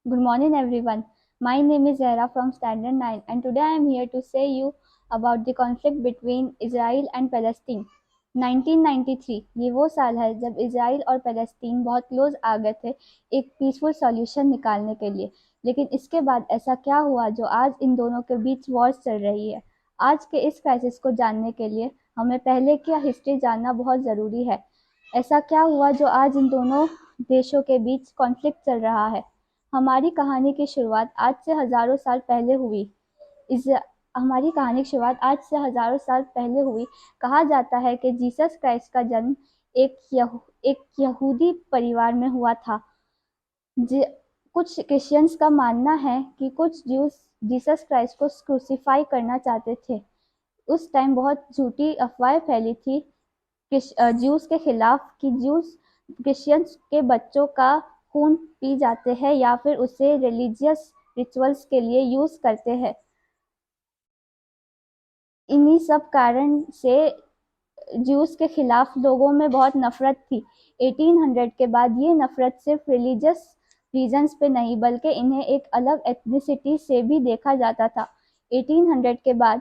Good morning, everyone. My name is Zahra from Standard 9, and today I am here to say you about the conflict between Israel and Palestine. 1993 ये वो साल है जब Israel और Palestine बहुत close आ गए थे एक पीसफुल सॉल्यूशन निकालने के लिए। लेकिन इसके बाद ऐसा क्या हुआ जो आज इन दोनों के बीच वॉर्स चल रही है। आज के इस क्राइसिस को जानने के लिए हमें पहले की हिस्ट्री जानना बहुत ज़रूरी है। ऐसा क्या हुआ जो आज इन दोनों देशों के बीच कॉन्फ्लिक्ट चल रहा है। हमारी कहानी की शुरुआत आज से हज़ारों साल पहले हुई। इस हमारी कहानी की शुरुआत आज से हज़ारों साल पहले हुई। कहा जाता है कि जीसस क्राइस्ट का जन्म एक यहूदी परिवार में हुआ था। कुछ क्रिश्चियंस का मानना है कि कुछ ज्यूस जीसस क्राइस्ट को क्रूसीफाई करना चाहते थे। उस टाइम बहुत झूठी अफवाहें फैली थी ज्यूस के खिलाफ कि ज्यूस क्रिश्चियंस के बच्चों का खून पी जाते हैं या फिर उसे रिलीजियस रिचुअल्स के लिए यूज करते हैं। इन्हीं सब कारण से ज्यूस के खिलाफ लोगों में बहुत नफरत थी। 1800 के बाद ये नफरत सिर्फ रिलीजियस रीजंस पे नहीं बल्कि इन्हें एक अलग एथनिसिटी से भी देखा जाता था। 1800 के बाद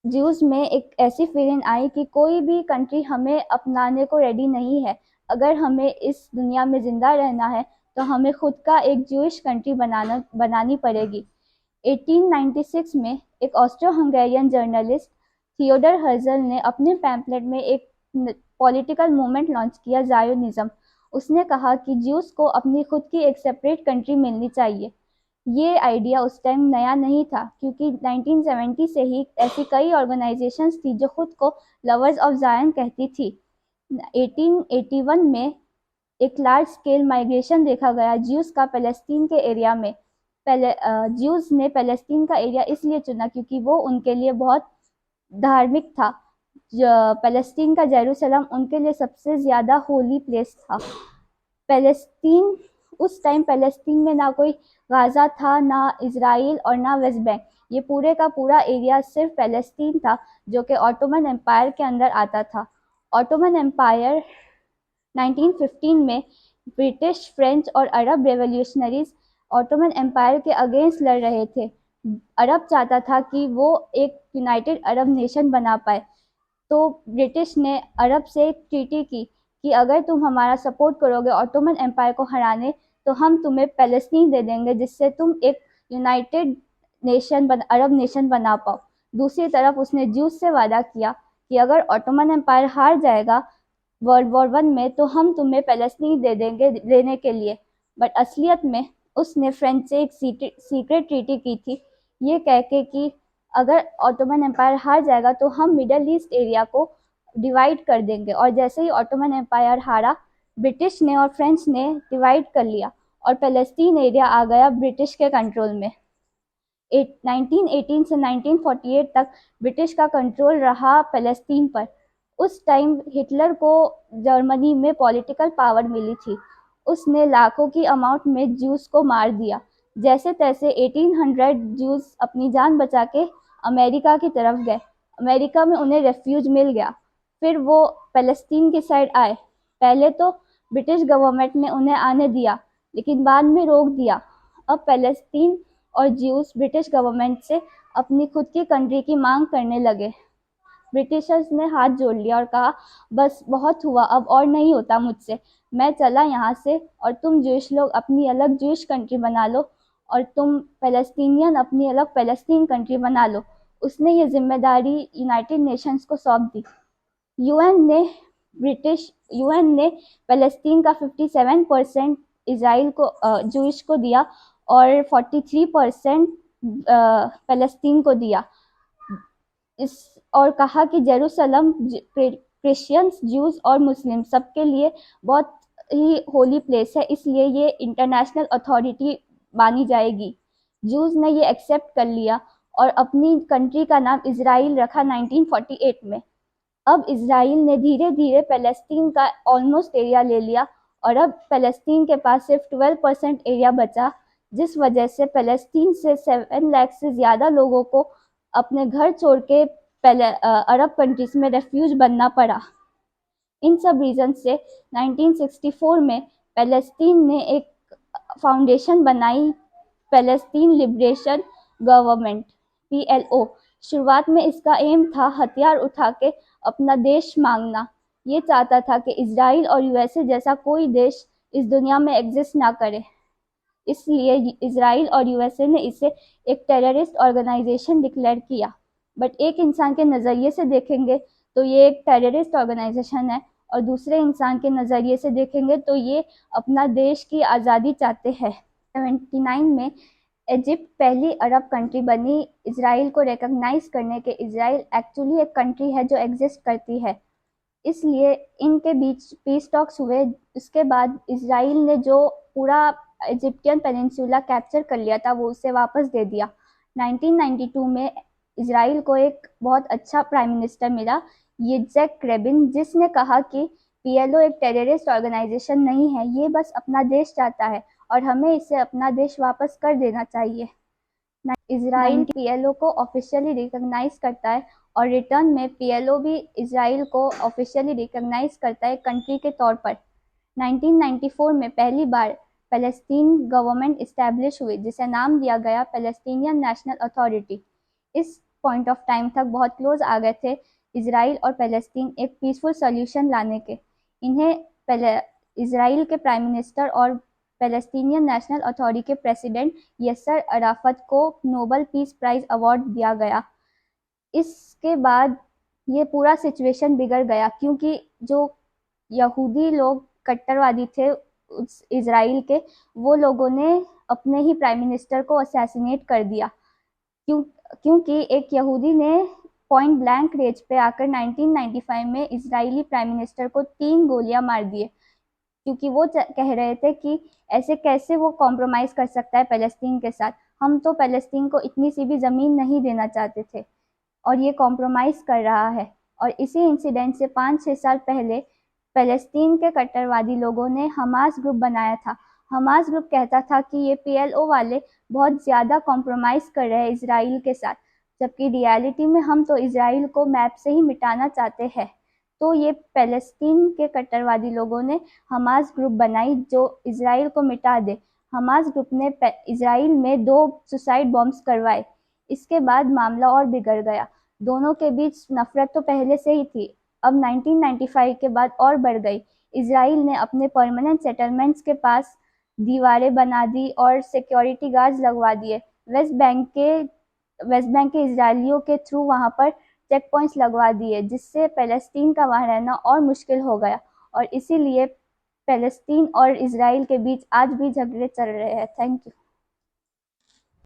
ज्यूस में एक ऐसी फीलिंग आई कि कोई भी कंट्री हमें अपनाने को रेडी नहीं है। अगर हमें इस दुनिया में जिंदा रहना है तो हमें खुद का एक ज्यूइश कंट्री बनानी पड़ेगी। 1896 में एक Austro Hungarian journalist Theodor Herzl ने अपने पैम्पलेट में एक पॉलिटिकल मूवमेंट लॉन्च किया, ज़ायोनिज्म। उसने कहा कि ज्यूस को अपनी खुद की एक सेपरेट कंट्री मिलनी चाहिए। ये आइडिया उस टाइम नया नहीं था क्योंकि 1970 से ही ऐसी कई ऑर्गेनाइजेशंस थी जो खुद को लवर्स ऑफ जायन कहती थी। 1881 में एक लार्ज स्केल माइग्रेशन देखा गया ज्यूस का पैलेस्टीन के एरिया में। ज्यूस ने पैलेस्टीन का एरिया इसलिए चुना क्योंकि वो उनके लिए बहुत धार्मिक था। पैलेस्टीन का जेरूसलम उनके लिए सबसे ज़्यादा होली प्लेस था। पैलेस्टीन उस टाइम पैलेस्टीन में ना कोई गाज़ा था, ना इसराइल और ना वेस्ट बैंक। ये पूरे का पूरा एरिया सिर्फ पैलेस्टीन था जो कि ऑटोमन एम्पायर के अंदर आता था। ऑटोमन एम्पायर 1915 में ब्रिटिश, फ्रेंच और अरब रेवोल्यूशनरीज ऑटोमन एम्पायर के अगेंस्ट लड़ रहे थे। अरब चाहता था कि वो एक यूनाइटेड अरब नेशन बना पाए। तो ब्रिटिश ने अरब से एक ट्रीटी की कि अगर तुम हमारा सपोर्ट करोगे ऑटोमन एम्पायर को हराने तो हम तुम्हें पैलेस्टीन दे देंगे जिससे तुम एक यूनाइटेड अरब नेशन बना पाओ। दूसरी तरफ उसने ज्यूस से वादा किया कि अगर ऑटोमन एम्पायर हार जाएगा वर्ल्ड वॉर वन में तो हम तुम्हें पैलेस्टीन दे देंगे लेने के लिए। बट असलियत में उसने फ्रेंच से एक सीक्रेट ट्रीटी की थी, ये कह के कि अगर ऑटोमन एम्पायर हार जाएगा तो हम मिडल ईस्ट एरिया को डिवाइड कर देंगे। और जैसे ही ऑटोमन एम्पायर हारा, ब्रिटिश ने और फ्रेंच ने डिवाइड कर लिया और पैलेस्टीन एरिया आ गया ब्रिटिश के कंट्रोल में। 1918 से 1948 तक ब्रिटिश का कंट्रोल रहा पैलेस्टीन पर। उस टाइम हिटलर को जर्मनी में पॉलिटिकल पावर मिली थी। उसने लाखों की अमाउंट में ज्यूस को मार दिया। जैसे तैसे 1800 ज्यूस अपनी जान बचा के अमेरिका की तरफ गए। अमेरिका में उन्हें रेफ्यूज मिल गया। फिर वो पैलेस्टीन की साइड आए। पहले तो ब्रिटिश गवर्नमेंट ने उन्हें आने दिया लेकिन बाद में रोक दिया। अब पैलेस्टीन और ज्यूस ब्रिटिश गवर्नमेंट से अपनी खुद की कंट्री की मांग करने लगे। ब्रिटिशर्स ने हाथ जोड़ लिया और कहा, बस बहुत हुआ, अब और नहीं होता मुझसे, मैं चला यहाँ से और तुम ज्यूइश लोग अपनी अलग ज्यूइश कंट्री बना लो और तुम पैलेस्टीनियन अपनी अलग पैलेस्टीन कंट्री बना लो। उसने ये जिम्मेदारी यूनाइटेड नेशंस को सौंप दी। यूएन ने यूएन ने पैलेस्टीन का 57% इसराइल को ज्यूइश को दिया और 43% पैलेस्टीन को दिया। इस और कहा कि जेरूसलम क्रिश्चियंस, ज्यूज और मुस्लिम सबके लिए बहुत ही होली प्लेस है, इसलिए ये इंटरनेशनल अथॉरिटी मानी जाएगी। ज्यूज ने ये एक्सेप्ट कर लिया और अपनी कंट्री का नाम इसराइल रखा 1948 में। अब इसराइल ने धीरे धीरे पैलेस्टीन का ऑलमोस्ट एरिया ले लिया और अब पैलेस्टीन के पास सिर्फ 12% एरिया बचा, जिस वजह से पैलेस्टीन से 7 लाख से ज़्यादा लोगों को अपने घर छोड़ के अरब कंट्रीज में रेफ्यूज बनना पड़ा। इन सब रीजन से 1964 में पैलेस्टीन ने एक फाउंडेशन बनाई, पैलेस्टीन लिबरेशन गवर्नमेंट PLO। शुरुआत में इसका एम था हथियार उठा के अपना देश मांगना। ये चाहता था कि इजराइल और यूएसए जैसा कोई देश इस दुनिया में एग्जिस्ट ना करे, इसलिए इजराइल और यूएसए ने इसे एक टेररिस्ट ऑर्गेनाइजेशन डिक्लेयर किया। बट एक इंसान के नज़रिए से देखेंगे तो ये एक टेररिस्ट ऑर्गेनाइजेशन है, और दूसरे इंसान के नज़रिए से देखेंगे तो ये अपना देश की आज़ादी चाहते हैं। 79 में इजिप्ट पहली अरब कंट्री बनी इसराइल को रिकॉग्नाइज करने के। इसराइल एक्चुअली एक कंट्री है जो एग्जिस्ट करती है, इसलिए इनके बीच पीस टॉक्स हुए। इसके बाद इसराइल ने जो पूरा इजिप्टियन पेनिनसुला कैप्चर कर लिया था वो उसे वापस दे दिया। 1992 में इसराइल को एक बहुत अच्छा प्राइम मिनिस्टर मिला, यित्ज़हाक रेबिन, जिसने कहा कि PLO एक टेररिस्ट ऑर्गेनाइजेशन नहीं है, ये बस अपना देश चाहता है और हमें इसे अपना देश वापस कर देना चाहिए। इसराइल PLO को ऑफिशियली रिकॉग्नाइज करता है और रिटर्न में PLO भी इसराइल को ऑफिशियली रिकॉग्नाइज करता है कंट्री के तौर पर। 1994 में पहली बार पैलेस्टीन गवर्नमेंट इस्टेब्लिश हुई, जिसे नाम दिया गया पैलेस्टीनियन नेशनल अथॉरिटी। इस पॉइंट ऑफ टाइम तक बहुत क्लोज आ गए थे इसराइल और पैलेस्टीन एक पीसफुल सॉल्यूशन लाने के। इन्हें इसराइल के प्राइम मिनिस्टर और पैलेस्टीनियन नेशनल अथॉरिटी के प्रेसिडेंट यस्सर अराफत को नोबल पीस प्राइज अवार्ड दिया गया। इसके बाद ये पूरा सिचुएशन बिगड़ गया, क्योंकि जो यहूदी लोग कट्टरवादी थे इसराइल के, वो लोगों ने अपने ही प्राइम मिनिस्टर को असैसिनेट कर दिया। क्योंकि एक यहूदी ने पॉइंट ब्लैंक रेंज पे आकर 1995 में इजरायली प्राइम मिनिस्टर को 3 गोलियां मार दिए, क्योंकि वो कह रहे थे कि ऐसे कैसे वो कॉम्प्रोमाइज़ कर सकता है पैलेस्टीन के साथ। हम तो पैलेस्टीन को इतनी सी भी ज़मीन नहीं देना चाहते थे और ये कॉम्प्रोमाइज़ कर रहा है। और इसी इंसिडेंट से 5-6 साल पहले पैलेस्टीन के कट्टरवादी लोगों ने हमास ग्रुप बनाया था। हमास ग्रुप कहता था कि ये PLO वाले बहुत ज़्यादा कॉम्प्रोमाइज़ कर रहे हैं इसराइल के साथ, जबकि रियलिटी में हम तो इसराइल को मैप से ही मिटाना चाहते हैं। तो ये पैलेस्टीन के कट्टरवादी लोगों ने हमास ग्रुप बनाई जो इसराइल को मिटा दे। हमास ग्रुप ने इसराइल में 2 सुसाइड बॉम्ब्स करवाए। इसके बाद मामला और बिगड़ गया। दोनों के बीच नफरत तो पहले से ही थी, अब 1995 के बाद और बढ़ गई। इसराइल ने अपने परमानेंट सेटलमेंट्स के पास दीवारें बना दी और सिक्योरिटी गार्ड्स लगवा दिए। वेस्ट बैंक के इसराइलियों के थ्रू वहाँ पर चेक पॉइंट्स लगवा दिए, जिससे पैलेस्टीन का वहाँ रहना और मुश्किल हो गया। और इसीलिए पैलेस्टीन और इसराइल के बीच आज भी झगड़े चल रहे हैं। Thank you.